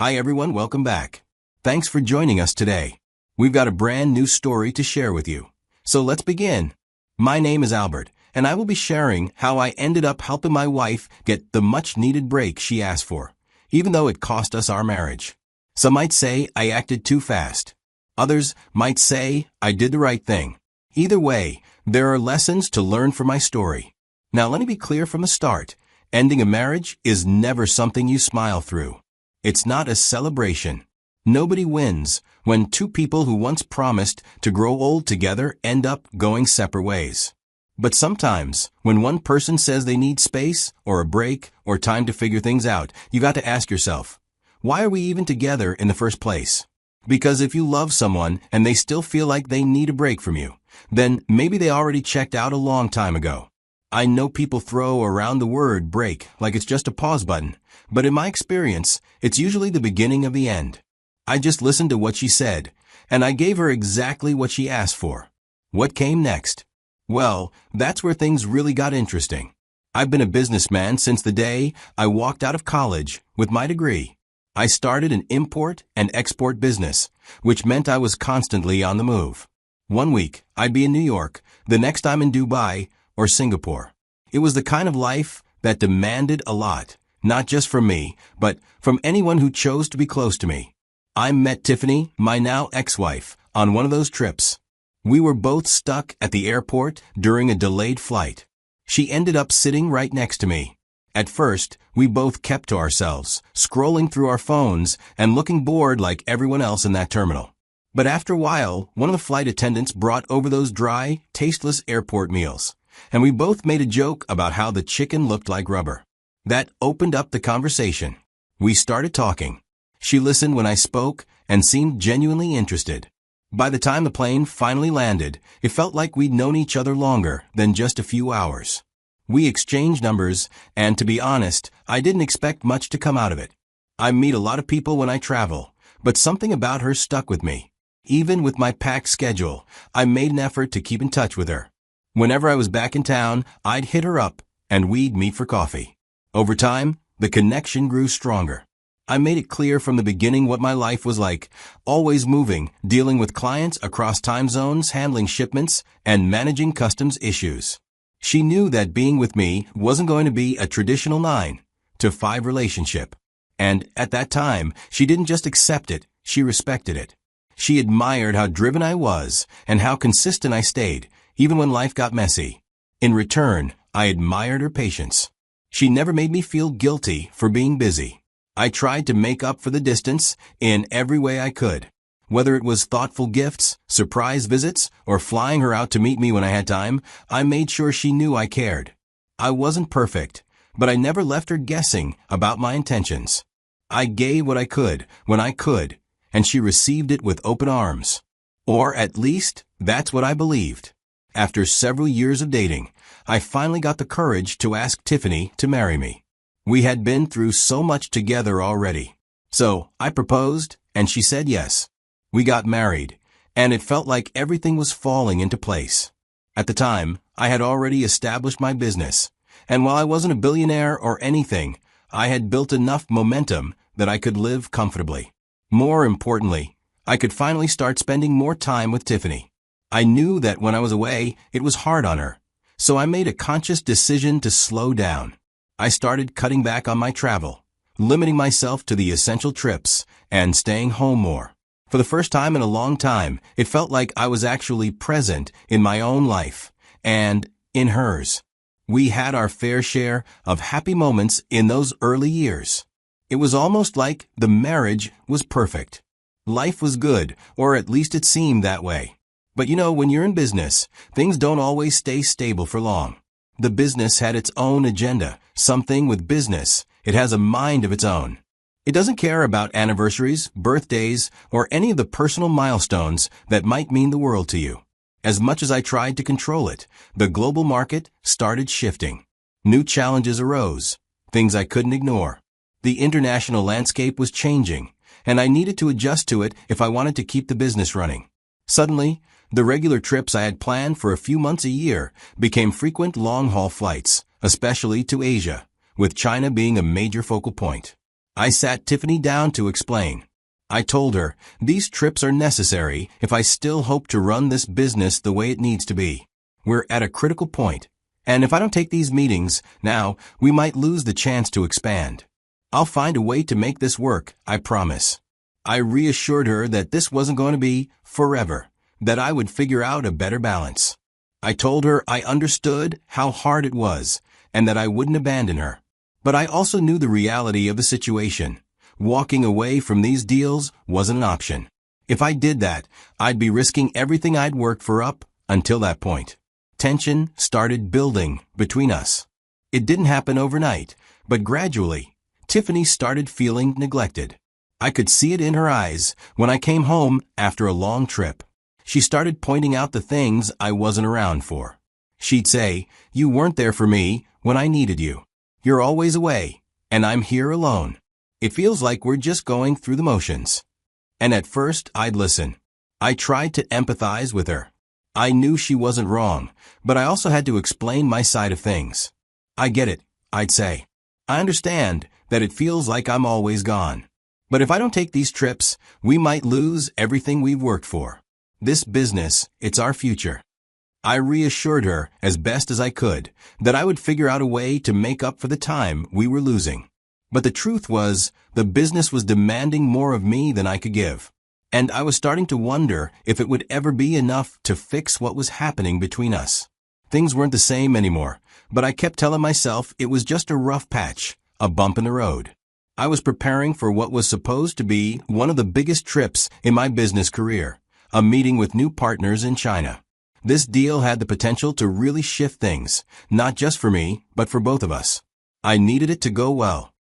Hi everyone, welcome back. Thanks for joining us today. We've got a brand new story to share with you. So let's begin. My name is Albert, and I will be sharing how I ended up helping my wife get the much-needed break she asked for, even though it cost us our marriage. Some might say I acted too fast. Others might say I did the right thing. Either way, there are lessons to learn from my story. Now let me be clear from the start. Ending a marriage is never something you smile through. It's not a celebration. Nobody wins when two people who once promised to grow old together end up going separate ways. But sometimes, when one person says they need space, or a break, or time to figure things out, you got to ask yourself, why are we even together in the first place? Because if you love someone and they still feel like they need a break from you, then maybe they already checked out a long time ago. I know people throw around the word break like it's just a pause button, but in my experience, it's usually the beginning of the end. I just listened to what she said, and I gave her exactly what she asked for. What came next? Well, that's where things really got interesting. I've been a businessman since the day I walked out of college with my degree. I started an import and export business, which meant I was constantly on the move. One week, I'd be in New York, the next I'm in Dubai or Singapore. It was the kind of life that demanded a lot, not just from me, but from anyone who chose to be close to me. I met Tiffany, my now ex-wife, on one of those trips. We were both stuck at the airport during a delayed flight. She ended up sitting right next to me. At first, we both kept to ourselves, scrolling through our phones and looking bored like everyone else in that terminal. But after a while, one of the flight attendants brought over those dry, tasteless airport meals, and we both made a joke about how the chicken looked like rubber. That opened up the conversation. We started talking. She listened when I spoke and seemed genuinely interested. By the time the plane finally landed, it felt like we'd known each other longer than just a few hours. We exchanged numbers, and to be honest, I didn't expect much to come out of it. I meet a lot of people when I travel, but something about her stuck with me. Even with my packed schedule, I made an effort to keep in touch with her. Whenever I was back in town, I'd hit her up, and we'd meet for coffee. Over time, the connection grew stronger. I made it clear from the beginning what my life was like, always moving, dealing with clients across time zones, handling shipments, and managing customs issues. She knew that being with me wasn't going to be a traditional 9 to 5 relationship. And at that time, she didn't just accept it, she respected it. She admired how driven I was and how consistent I stayed, even when life got messy. In return, I admired her patience. She never made me feel guilty for being busy. I tried to make up for the distance in every way I could. Whether it was thoughtful gifts, surprise visits, or flying her out to meet me when I had time, I made sure she knew I cared. I wasn't perfect, but I never left her guessing about my intentions. I gave what I could when I could, and she received it with open arms. Or at least, that's what I believed. After several years of dating, I finally got the courage to ask Tiffany to marry me. We had been through so much together already. So I proposed, and she said yes. We got married, and it felt like everything was falling into place. At the time, I had already established my business, and while I wasn't a billionaire or anything, I had built enough momentum that I could live comfortably. More importantly, I could finally start spending more time with Tiffany. I knew that when I was away, it was hard on her, so I made a conscious decision to slow down. I started cutting back on my travel, limiting myself to the essential trips, and staying home more. For the first time in a long time, it felt like I was actually present in my own life, and in hers. We had our fair share of happy moments in those early years. It was almost like the marriage was perfect. Life was good, or at least it seemed that way. But you know, when you're in business, things don't always stay stable for long. The business had its own agenda. Something with business, it has a mind of its own. It doesn't care about anniversaries, birthdays, or any of the personal milestones that might mean the world to you. As much as I tried to control it, the global market started shifting. New challenges arose, things I couldn't ignore. The international landscape was changing, and I needed to adjust to it if I wanted to keep the business running. Suddenly, the regular trips I had planned for a few months a year became frequent long-haul flights, especially to Asia, with China being a major focal point. I sat Tiffany down to explain. I told her, these trips are necessary if I still hope to run this business the way it needs to be. We're at a critical point, and if I don't take these meetings now, we might lose the chance to expand. I'll find a way to make this work, I promise. I reassured her that this wasn't going to be forever, that I would figure out a better balance. I told her I understood how hard it was, and that I wouldn't abandon her. But I also knew the reality of the situation. Walking away from these deals wasn't an option. If I did that, I'd be risking everything I'd worked for up until that point. Tension started building between us. It didn't happen overnight, but gradually, Tiffany started feeling neglected. I could see it in her eyes when I came home after a long trip. She started pointing out the things I wasn't around for. She'd say, "You weren't there for me when I needed you. You're always away, and I'm here alone. It feels like we're just going through the motions." And at first, I'd listen. I tried to empathize with her. I knew she wasn't wrong, but I also had to explain my side of things. "I get it," I'd say. "I understand that it feels like I'm always gone. But if I don't take these trips, we might lose everything we've worked for. This business, it's our future." I reassured her, as best as I could, that I would figure out a way to make up for the time we were losing. But the truth was, the business was demanding more of me than I could give. And I was starting to wonder if it would ever be enough to fix what was happening between us. Things weren't the same anymore, but I kept telling myself it was just a rough patch, a bump in the road. I was preparing for what was supposed to be one of the biggest trips in my business career, a meeting with new partners in China. This deal had the potential to really shift things, not just for me, but for both of us. I needed it to go well.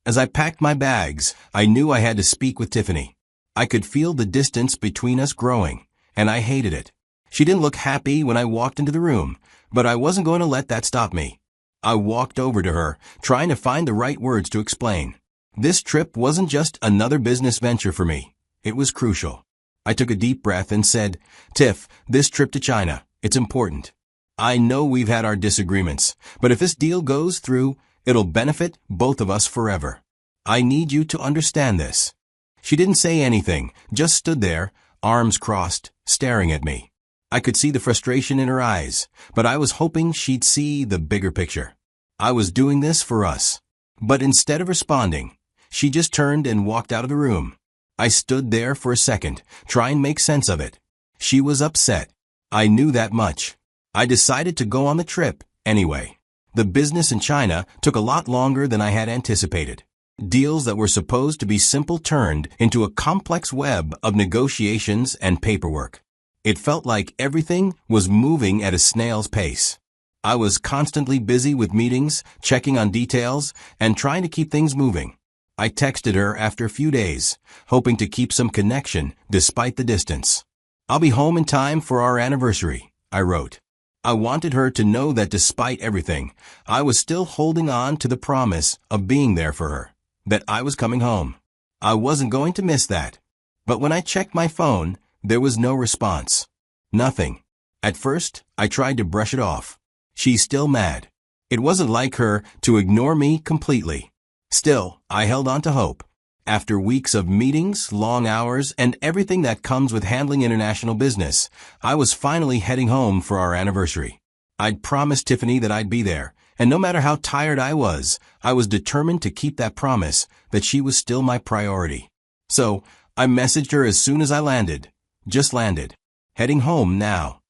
As I packed my bags, I knew I had to speak with Tiffany. I could feel the distance between us growing, and I hated it. She didn't look happy when I walked into the room, but I wasn't going to let that stop me. I walked over to her, trying to find the right words to explain. This trip wasn't just another business venture for me. It was crucial. I took a deep breath and said, "Tiff, this trip to China, it's important. I know we've had our disagreements, but if this deal goes through, it'll benefit both of us forever. I need you to understand this." She didn't say anything, just stood there, arms crossed, staring at me. I could see the frustration in her eyes, but I was hoping she'd see the bigger picture. I was doing this for us. But instead of responding, she just turned and walked out of the room. I stood there for a second, trying to make sense of it. She was upset. I knew that much. I decided to go on the trip anyway. The business in China took a lot longer than I had anticipated. Deals that were supposed to be simple turned into a complex web of negotiations and paperwork. It felt like everything was moving at a snail's pace. I was constantly busy with meetings, checking on details, and trying to keep things moving. I texted her after a few days, hoping to keep some connection despite the distance. "I'll be home in time for our anniversary," I wrote. I wanted her to know that despite everything, I was still holding on to the promise of being there for her, that I was coming home. I wasn't going to miss that. But when I checked my phone, there was no response. Nothing. At first, I tried to brush it off. She's still mad. It wasn't like her to ignore me completely. Still, I held on to hope. After weeks of meetings, long hours, and everything that comes with handling international business, I was finally heading home for our anniversary. I'd promised Tiffany that I'd be there, and no matter how tired I was determined to keep that promise, that she was still my priority. So, I messaged her as soon as I landed. Just landed. Heading home now.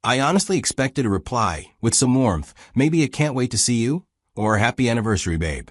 I honestly expected a reply, with some warmth, maybe a "can't wait to see you," or "happy anniversary, babe."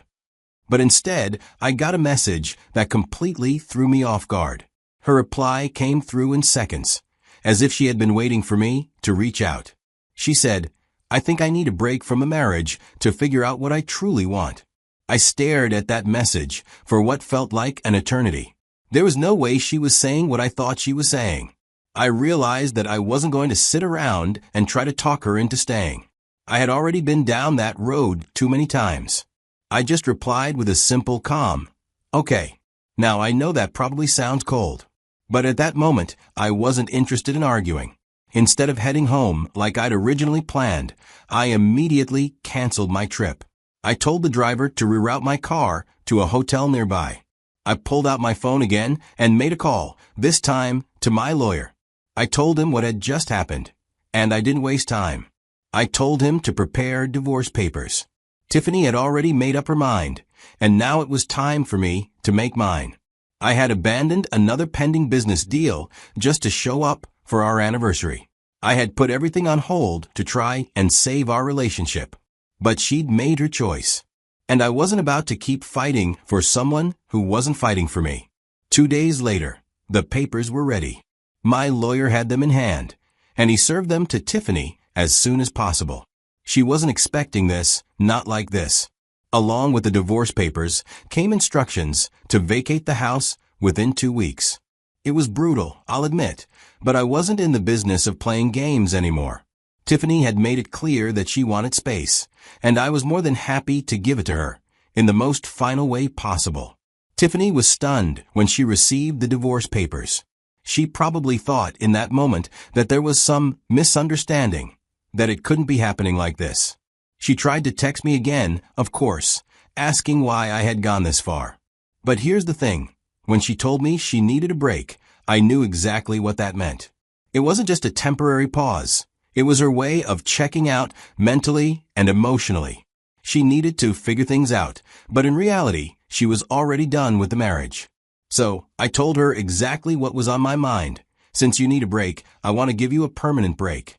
But instead, I got a message that completely threw me off guard. Her reply came through in seconds, as if she had been waiting for me to reach out. She said, "I think I need a break from a marriage to figure out what I truly want." I stared at that message for what felt like an eternity. There was no way she was saying what I thought she was saying. I realized that I wasn't going to sit around and try to talk her into staying. I had already been down that road too many times. I just replied with a simple, calm, "Okay." Now I know that probably sounds cold, but at that moment I wasn't interested in arguing. Instead of heading home like I'd originally planned, I immediately canceled my trip. I told the driver to reroute my car to a hotel nearby. I pulled out my phone again and made a call, this time to my lawyer. I told him what had just happened, and I didn't waste time. I told him to prepare divorce papers. Tiffany had already made up her mind, and now it was time for me to make mine. I had abandoned another pending business deal just to show up for our anniversary. I had put everything on hold to try and save our relationship. But she'd made her choice. And I wasn't about to keep fighting for someone who wasn't fighting for me. 2 days later, the papers were ready. My lawyer had them in hand, and he served them to Tiffany as soon as possible. She wasn't expecting this, not like this. Along with the divorce papers came instructions to vacate the house within 2 weeks. It was brutal, I'll admit, but I wasn't in the business of playing games anymore. Tiffany had made it clear that she wanted space, and I was more than happy to give it to her, in the most final way possible. Tiffany was stunned when she received the divorce papers. She probably thought in that moment that there was some misunderstanding, that it couldn't be happening like this. She tried to text me again, of course, asking why I had gone this far. But here's the thing. When she told me she needed a break, I knew exactly what that meant. It wasn't just a temporary pause. It was her way of checking out mentally and emotionally. She needed to figure things out, but in reality, she was already done with the marriage. So, I told her exactly what was on my mind. Since you need a break, I want to give you a permanent break.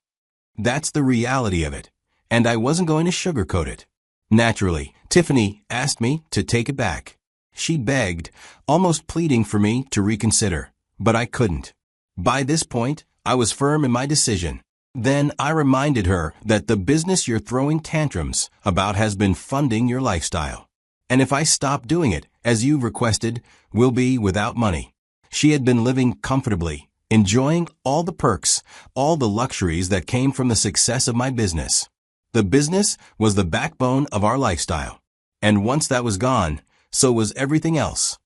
That's the reality of it, and I wasn't going to sugarcoat it. Naturally, Tiffany asked me to take it back. She begged, almost pleading for me to reconsider, but I couldn't. By this point, I was firm in my decision. Then I reminded her that the business you're throwing tantrums about has been funding your lifestyle. And if I stop doing it, as you've requested, we'll be without money. She had been living comfortably, enjoying all the perks, all the luxuries that came from the success of my business. The business was the backbone of our lifestyle. And once that was gone, so was everything else.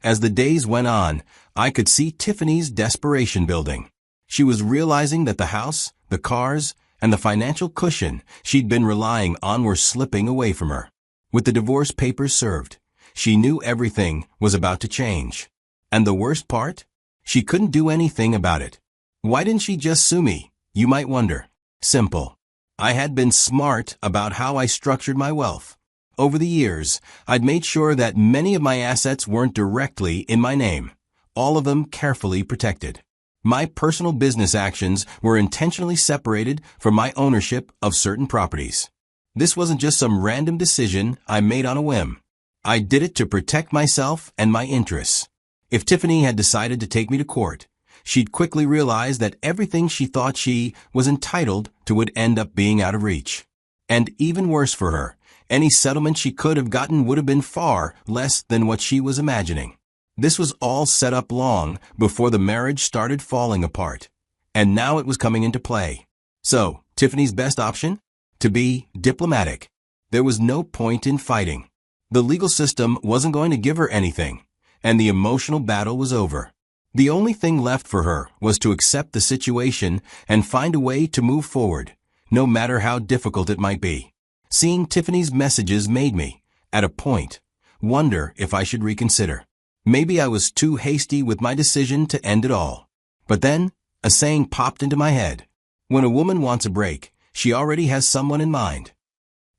As the days went on, I could see Tiffany's desperation building. She was realizing that the house, the cars, and the financial cushion she'd been relying on were slipping away from her. With the divorce papers served, she knew everything was about to change. And the worst part? She couldn't do anything about it. Why didn't she just sue me, you might wonder. Simple. I had been smart about how I structured my wealth. Over the years, I'd made sure that many of my assets weren't directly in my name, all of them carefully protected. My personal business actions were intentionally separated from my ownership of certain properties. This wasn't just some random decision I made on a whim. I did it to protect myself and my interests. If Tiffany had decided to take me to court, she'd quickly realize that everything she thought she was entitled to would end up being out of reach. And even worse for her, any settlement she could have gotten would have been far less than what she was imagining. This was all set up long before the marriage started falling apart, and now it was coming into play. So, Tiffany's best option? To be diplomatic. There was no point in fighting. The legal system wasn't going to give her anything, and the emotional battle was over. The only thing left for her was to accept the situation and find a way to move forward, no matter how difficult it might be. Seeing Tiffany's messages made me, at a point, wonder if I should reconsider. Maybe I was too hasty with my decision to end it all. But then, a saying popped into my head. When a woman wants a break, she already has someone in mind.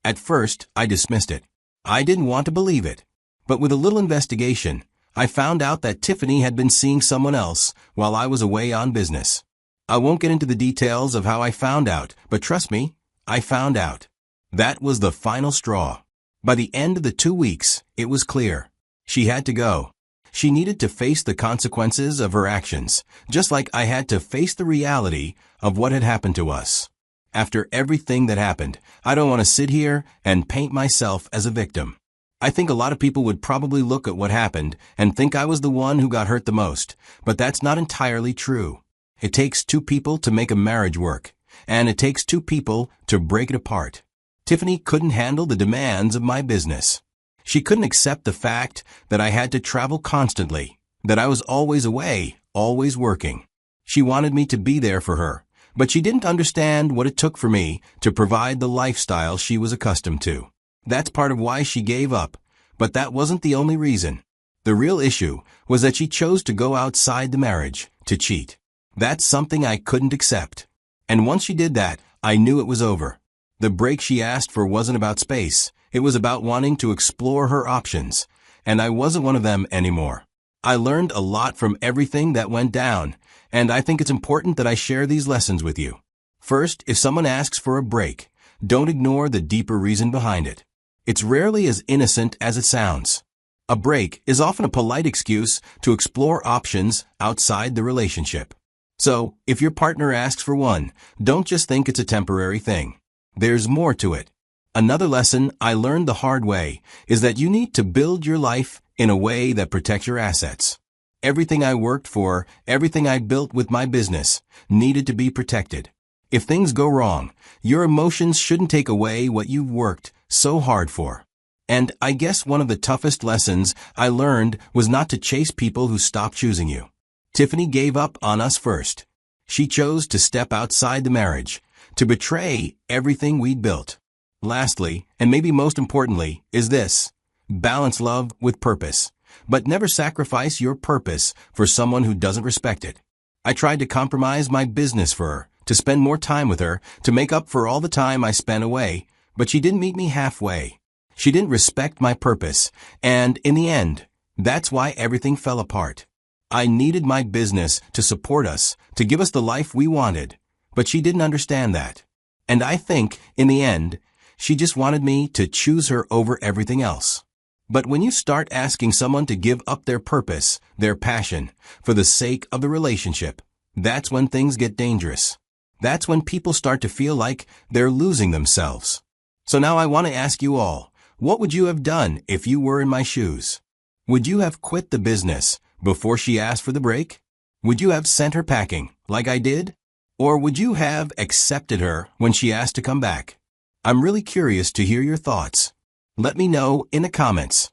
At first, I dismissed it. I didn't want to believe it. But with a little investigation, I found out that Tiffany had been seeing someone else while I was away on business. I won't get into the details of how I found out, but trust me, I found out. That was the final straw. By the end of the 2 weeks, it was clear. She had to go. She needed to face the consequences of her actions, just like I had to face the reality of what had happened to us. After everything that happened, I don't want to sit here and paint myself as a victim. I think a lot of people would probably look at what happened and think I was the one who got hurt the most, but that's not entirely true. It takes 2 people to make a marriage work, and it takes 2 people to break it apart. Tiffany couldn't handle the demands of my business. She couldn't accept the fact that I had to travel constantly, that I was always away, always working. She wanted me to be there for her, but she didn't understand what it took for me to provide the lifestyle she was accustomed to. That's part of why she gave up, But that wasn't the only reason. The real issue was that she chose to go outside the marriage, to cheat. That's something I couldn't accept. And once she did that, I knew it was over. The break she asked for wasn't about space. It was about wanting to explore her options. And I wasn't one of them anymore. I learned a lot from everything that went down, and I think it's important that I share these lessons with you. First, if someone asks for a break, don't ignore the deeper reason behind it. It's rarely as innocent as it sounds. A break is often a polite excuse to explore options outside the relationship. So, if your partner asks for one, don't just think it's a temporary thing. There's more to it. Another lesson I learned the hard way is that you need to build your life in a way that protects your assets. Everything I worked for, everything I built with my business, needed to be protected. If things go wrong, your emotions shouldn't take away what you've worked so hard for. And I guess one of the toughest lessons I learned was not to chase people who stopped choosing you. Tiffany gave up on us first. She chose to step outside the marriage, to betray everything we'd built. Lastly, and maybe most importantly, is this: balance love with purpose, but never sacrifice your purpose for someone who doesn't respect it. I tried to compromise my business for her, to spend more time with her, to make up for all the time I spent away, but she didn't meet me halfway. She didn't respect my purpose, and in the end, that's why everything fell apart. I needed my business to support us, to give us the life we wanted, but she didn't understand that. And I think, in the end, she just wanted me to choose her over everything else. But when you start asking someone to give up their purpose, their passion, for the sake of the relationship, that's when things get dangerous. That's when people start to feel like they're losing themselves. So now I want to ask you all, what would you have done if you were in my shoes? Would you have quit the business before she asked for the break? Would you have sent her packing, like I did? Or would you have accepted her when she asked to come back? I'm really curious to hear your thoughts. Let me know in the comments.